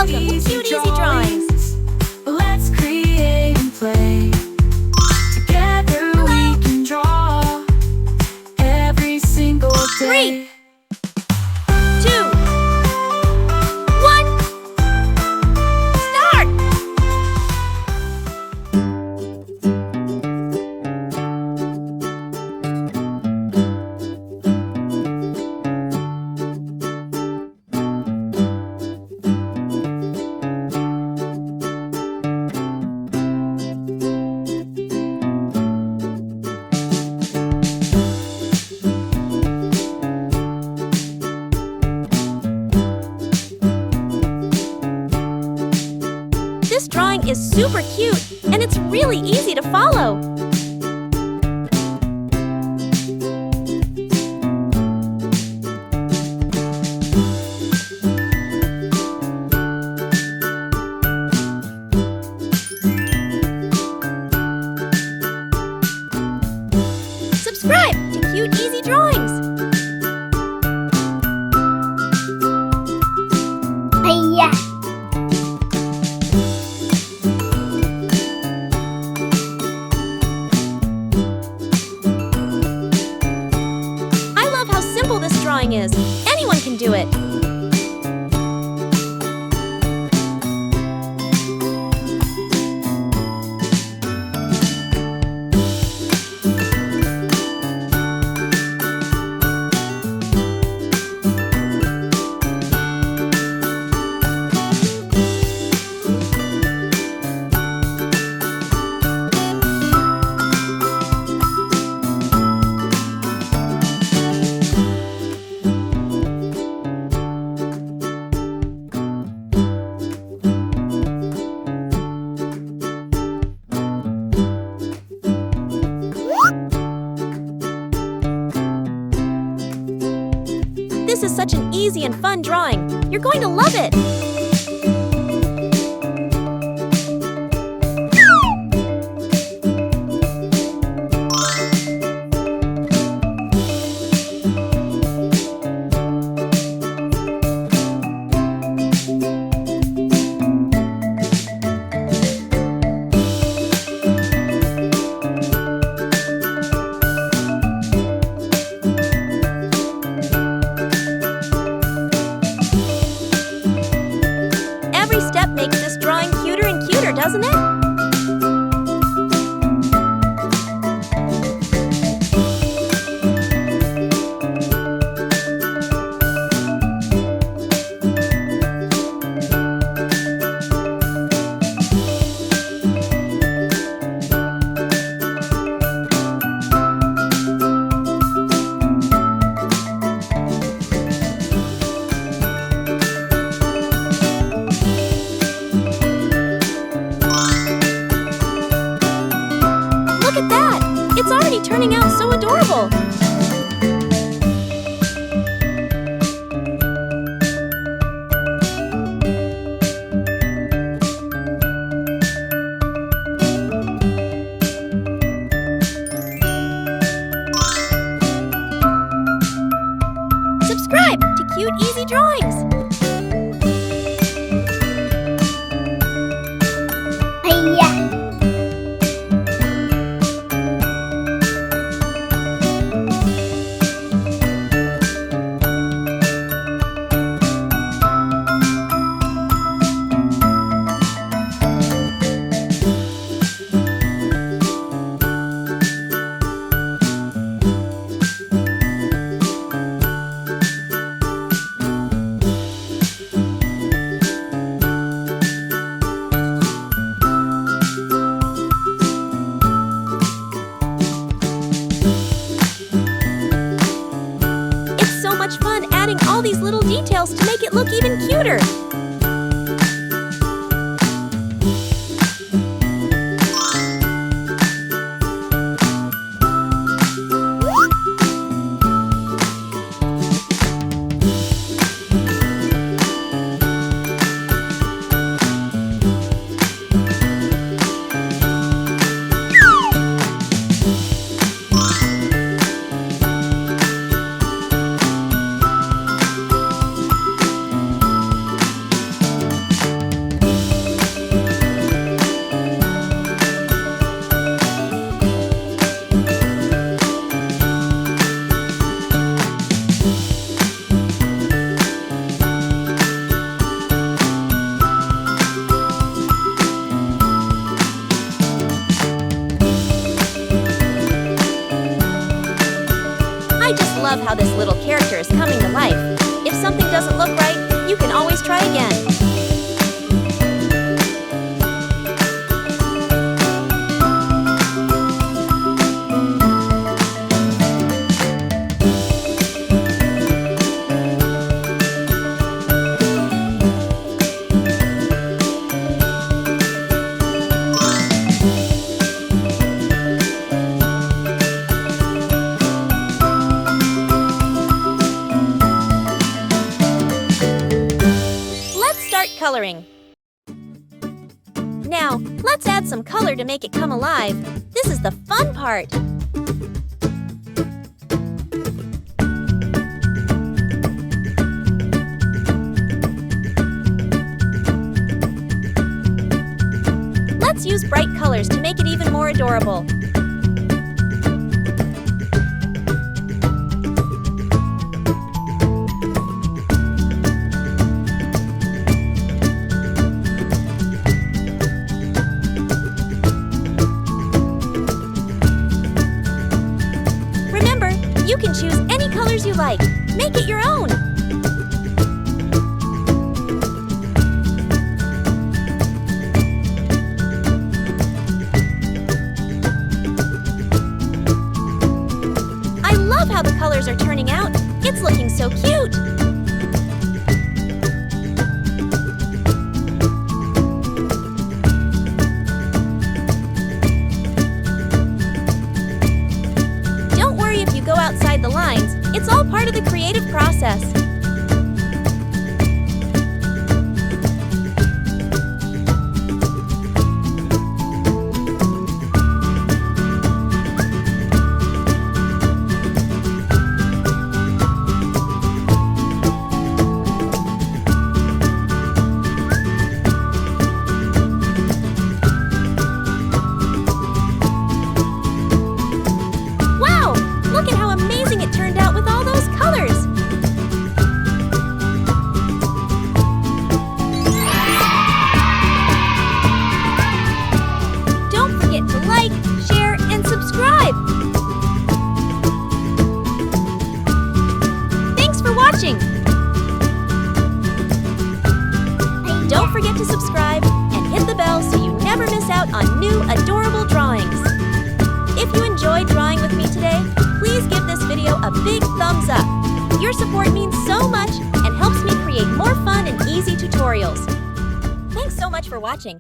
Welcome to Cute Easy Drawings. Let's create and play. Together we can draw every single day. 3, 2, 1, start! This drawing is super cute, and it's really easy to follow. Subscribe to Cute Easy Drawings. Hiya! I love how simple this drawing is. Anyone can do it. This is such an easy and fun drawing. You're going to love it. Every step makes this drawing cuter and cuter, doesn't it? Look at that! It's already turning out so adorable! Subscribe to Cute Easy Drawings! Hiya! It's so much fun adding all these little details to make it look even cuter. Now, let's add some color to make it come alive. This is the fun part. Let's use bright colors to make it even more adorable. Remember, you can choose any colors you like. Make it your own. I love how the colors are turning out. It's looking so cute. Don't worry if you go outside the lines. It's all part of the creative process. Wow! Look at how amazing it turned out with all those colors! Don't forget to like, share, and subscribe! Thanks for watching! Don't forget to subscribe and hit the bell so you never miss out on new adorable drawings. If you enjoyed drawing with me today, please give this video a big thumbs up. Your support means so much and helps me create more fun and easy tutorials. Thanks so much for watching.